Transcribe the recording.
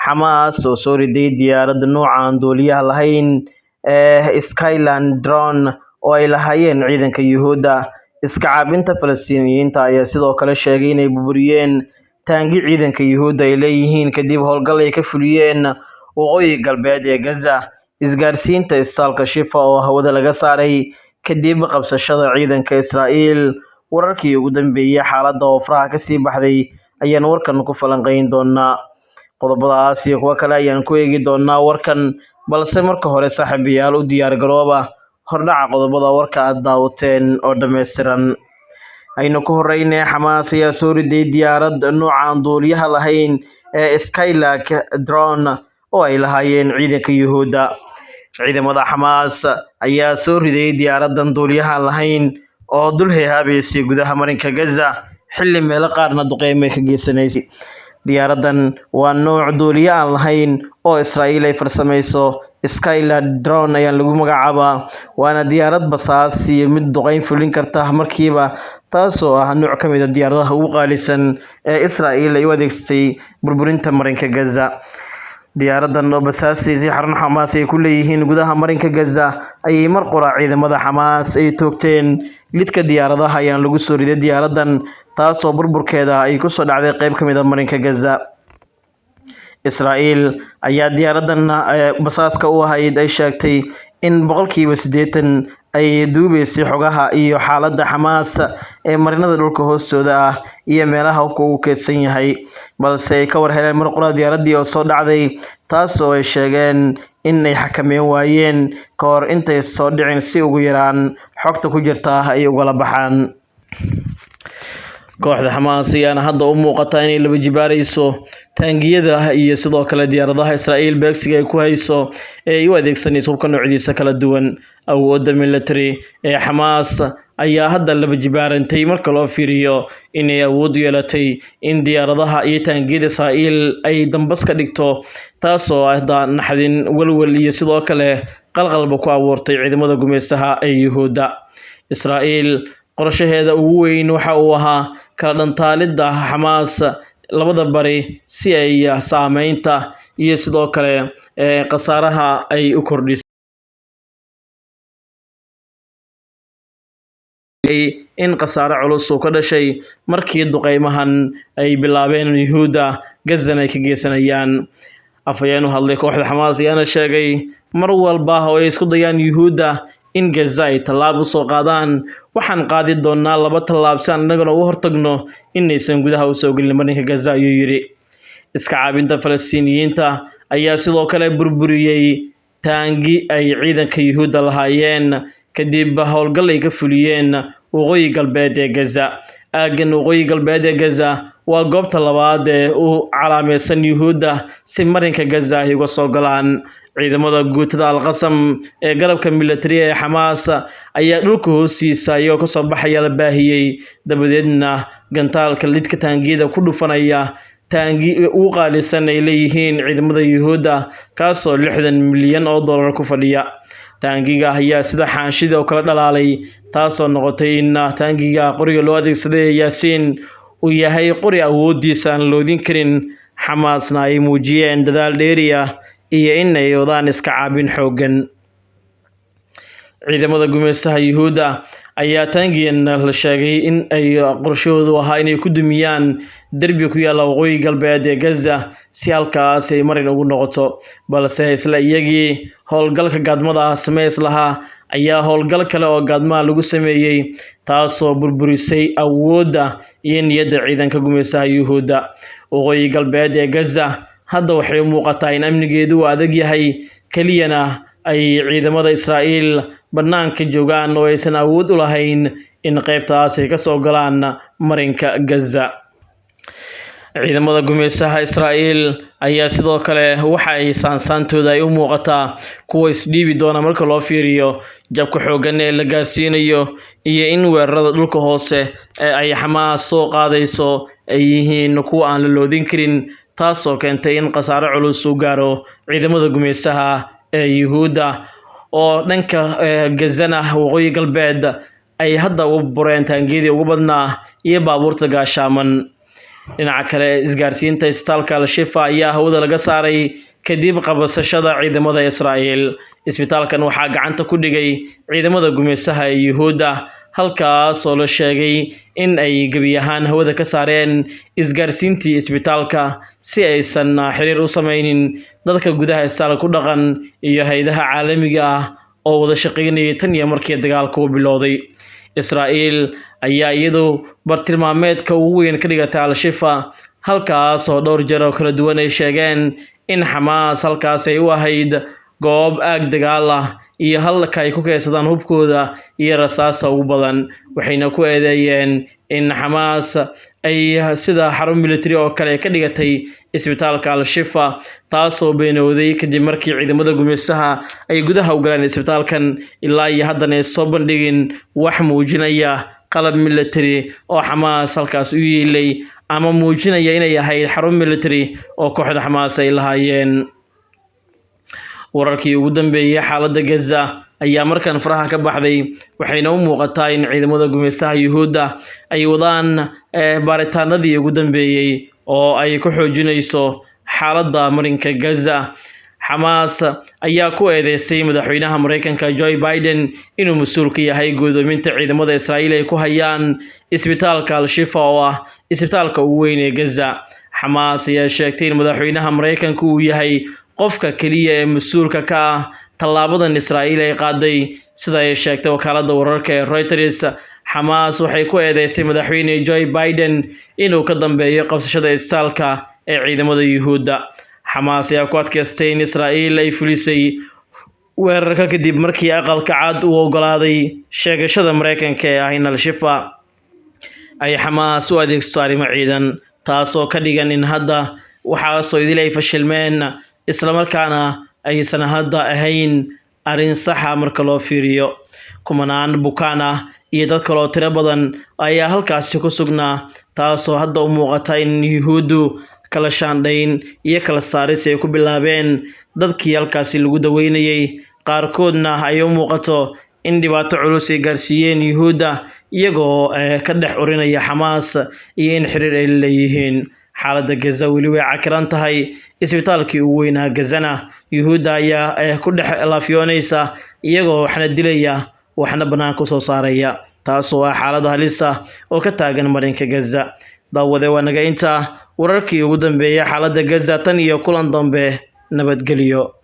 Xamaas oo soo riday diyaarad nooca aan duuliyaha lahayn Skyland drone oo ay lahaayeen ciidanka Yuhuudda. Iska caabinta Falastiiniyiinta ayaa sidoo kale sheegay inay burburiyeen taangi ciidanka Yuhuudda ay leeyihiin kadib howlgal ay ka fuliyeen waqooyi galbeed ee Gaza. Isgaarsiinta isbitaalka Shifa oo hawada laga saaray kadib qabsashada ciidanka Israa'iil. Wararkii ugu dambeeyay xaaladda oo faraha ka sii baxday ayaan warkan ku falanqeyn doonaa. Qodobadaas iyo kuwa kale ayaan ku eegi doonaa warkan, balse marka hore saaxiibayaal u diyaar garooba hordhaca qodobada warka aad daawateen oo dhammaystiran. Aynu ku horeynay Xamaas ayaa soo riday diyaarad nooca aan duuliyaha lahayn Skyland drone oo ay lahaayeen ciidanka Yuhuudda. Ciidamada Xamaas ayaa soo riday diyaaradan duuliyaha lahayn oo dul heehaabaysay gudaha marinka Gaza xilli meelo qaarna duqeymo ka geysanaysay. Diyaaradan waa nooc duuliye aan lahayn oo Israa'iil ay farsamayso. Skyland drone ayaa lagu magacaabaa, waana diyaarad basaas iyo mid duqeyn fulin karta markiiba, taasoo ah nooc ka mid ah diyaaradaha ugu qaalisan ee Israa'iil ay u adeegsatay burburinta marinka Gaza. Diyaaradan oo basaasay xarun Xamaas ay ku leeyihiin gudaha marinka Gaza ayay mar qura ciidamada Xamaas ay toogteen. Lidka diyaaradaha ayaa lagu soo riday diyaaradan, taasoo burburkeeda ay ku soo dhacday qayb ka mid ah marinka Gaza. Israa'iil ayaa diyaaradan basaaska u ahayd ay sheegtay in 80% ay duubaysay xogaha iyo xaaladda Xamaas ee marinada dhulka hoostooda ah iyo meelaha hubka uu keedsan yahay, balse ay ka war heleen mar qura diyaaradii oo soo dhacday, taasoo ay sheegeen in ay xakameyn waayeen ka hor intay soo dhicin si ugu yaraan xogta ku jirta ay ugala baxaan. Kooxda Xamaas ayaana hadda u muuqata inay laba jibaarayso taangiyada iyo sidoo kale diyaaradaha Israa'iil beegsiga ay ku hayso ee ay u adeegsanayso hubka noocyadiisa kala duwan. Awoodda military ee Xamaas ayaa hadda laba jibaarantay marka loo fiiriyo inay awood u yeelatay in diyaaradaha iyo taangiyada Israa'iil ay dambas ka dhigto, taasoo ah naxdin, walwal iyo sidoo kale qalqalba ku abuurtay ciidamada gumeystaha ee Yuhuudda. Israa'iil qorshaheeda ugu weyn waxa uu ahaa kala dhantaalidda Xamaas labada bari si ay saameynta iyo sidoo kale khasaaraha ay u kordhiso. In khasaare culus uu ka dhashay markii duqeymahan ay bilaabeen Yuhuudda Gazana ay ka geysanayaan. Afhayeen u hadlay kooxda Xamaas ayaana sheegay mar walba oo ay isku dayaan Yuhuudda in Gaza ay tallaabo soo qaadaan, waxaan qaadi doonaa 2 tallaabo si aan annaguna uga hortagno inaysan gudaha u soo gelin marinka Gaza, ayuu yidhi. Iska caabinta Falastiiniyiinta ayaa sidoo kale burburiyey taangi ay ciidanka Yuhuudda lahaayeen kadib howlgal ay ka fuliyeen waqooyi galbeed ee Gaza. Aaggan waqooyi galbeed ee Gaza waa goobta labaad ee u calaamaysan Yuhuudda si marinka Gaza ay uga soo galaan. Ciidamada guutada Al-Qassam ee garabka military ee Xamaas ayaa dhulka hoostiisa iyagoo ka soo baxaya la baahiyey, dabadeedna gantaalka lidka taangiyada ku dhufanaya taangi ugu qaalisan ay leeyihiin ciidamada Yuhuudda, kaasoo $60 milyan ku fadhiya. Taangiga ayaa sida xaanshida oo kala dhalaalay, taasoo noqotay in taangiga qoriga loo adeegsaday Yaasiin uu yahay qori awoodiisa aan loodin karin. Xamaasna ay muujiyeen dadaal dheeri ah iyo in ay wadaan iska caabin xooggan. Ciidamada gumeystaha Yuhuudda ayaa taangiyan la sheegay in ay qorshahoodu ahaa inay ku dumiyaan derbi ku yaalla waqooyi galbeed ee Gaza si halkaas ay marin ugu noqoto, balse isla iyagii howlgalka gaadmada sameys lahaa ayaa howlgal kale oo gaadmaha lagu sameeyey, taasoo burburisay awoodda iyo niyadda ciidanka gumeystaha Yuhuudda. Waqooyi galbeed ee Gaza hadda waxay u muuqataa in amnigeedu uu adag yahay, keliyana ay ciidamada Israa'iil bannaanka joogaan oo aysan awood u lahayn in qaybtaas ay ka soo galaan marinka Gaza. Ciidamada gumeystaha Israa'iil ayaa sidoo kale waxa ay saansaantooda ay u muuqataa kuwa isdhiibi doona marka loo fiiriyo jabka xooggan ee la gaarsiinayo iyo in weerarada dhulka hoose ee ay Xamaas soo qaadayso ay yihiin kuwa aan la loodin karin, taasoo keentay in khasaare culus uu gaaro ciidamada gumeystaha ee Yuhuudda oo dhanka Gazana waqooyi galbeed ay hadda u bureen taangiyadii ugu badnaa iyo baabuurta gaashaaman. dhinaca kale isgaarsiinta isbitaalka Al-Shifa ayaa hawada laga saaray kadib qabsashada ciidamada Israa'iil. Isbitaalkan waxaa gacanta ku dhigay ciidamada gumeysaha ee Yuhuudda, halkaas oo la sheegay in ay gebi ahaan hawada ka saareen isgaarsiintii isbitaalka si aysan xiriir u sameynin dadka gudaha isbitaalka ku dhaqan iyo hay'adaha caalamiga ah oo wada shaqeynayay tan iyo markii dagaalku bilowday. Israa'iil ayaa iyadu bartilmaameedka ugu weyn ka dhigatay Al-Shifa, halkaas oo dhowr jeer oo kala duwan ay sheegeen in Xamaas halkaas ay u ahayd goob aag dagaal ah iyo halka ay ku keensadaan hubkooda iyo rasaasta ugu badan. Waxayna ku eedeeyeen in Xamaas ay sida xarun military oo kale ka dhigatay isbitaalka Al-Shifa, taasoo beenowday kadib markii ciidamada gumeysaha ay gudaha u galeen isbitaalkan ilaa iyo haddana ay soo bandhigin wax muujinaya qalab military oo Xamaas halkaas u yeelay ama muujinaya inay ahayd xarun military oo kooxda Xamaas ay lahaayeen. wararkii ugu dambeeyay xaaladda Gaza ayaa markan faraha ka baxday, waxayna u muuqataa in ciidamada gumeysaha Yuhuudda ay wadaan baaritaanadii ugu dambeeyay oo ay ku xoojinayso xaaladda marinka Gaza. Xamaas ayaa ku eedeysay madaxweynaha Mareykanka Joe Biden inuu mas'uul ka yahay guddoominta ciidamada Israa'iil ay ku hayaan isbitaalka Al-Shifa oo ah isbitaalka ugu weyn ee Gaza. Xamaas ayaa sheegtay in madaxweynaha Mareykanka uu yahay qofka kaliya ee mas'uulka ka ah tallaabadan Israa'iil ay qaaday, sida ay sheegtay wakaaladda wararka ee Reuters. Xamaas waxay ku eedeysay madaxweyne Joe Biden inuu ka dambeeyo qabsashada isbitaalka ee ciidamada Yuhuudda. Xamaas ayaa ku adkaystay in Israa'iil ay fulisay weerarka kadib markii aqalka cad uu oggolaaday sheegashada Mareykanka ee ah in Al-Shifa ay Xamaas u adeegsato arrimo ciidan, taasoo ka dhigan in hadda waxaasoo idil ay fashilmeen, isla markaana aysan hadda ahayn arrin saxa marka loo fiiriyo. Kumanaan bukaan ah iyo dad kale oo tiro badan ayaa halkaasi ku sugnaa, taasoo hadda u muuqata in Yuhuuddu kala shaandhayn iyo kala saaris ay ku bilaabeen dadkii halkaasi lagu daweynayay. Qaarkoodna ay u muuqato in dhibaato culus ay gaarsiiyeen Yuhuudda iyagoo ka dhex urinaya Xamaas iyo in xiriir ay leeyihiin. xaaladda Gaza weli way cakiran tahay. Isbitaalkii ugu weynaa Gazana, Yuhuudda ayaa ku dhex laafiyoonaysa iyagoo waxna dilaya waxna banaanka soo saaraya, taasoo ah xaalad halis ah oo ka taagan marinka Gaza. daawade waa naga intaa wararkii ugu dambeeyay xaaladda Gaza tan iyo kulan dambe. Nabadgelyo.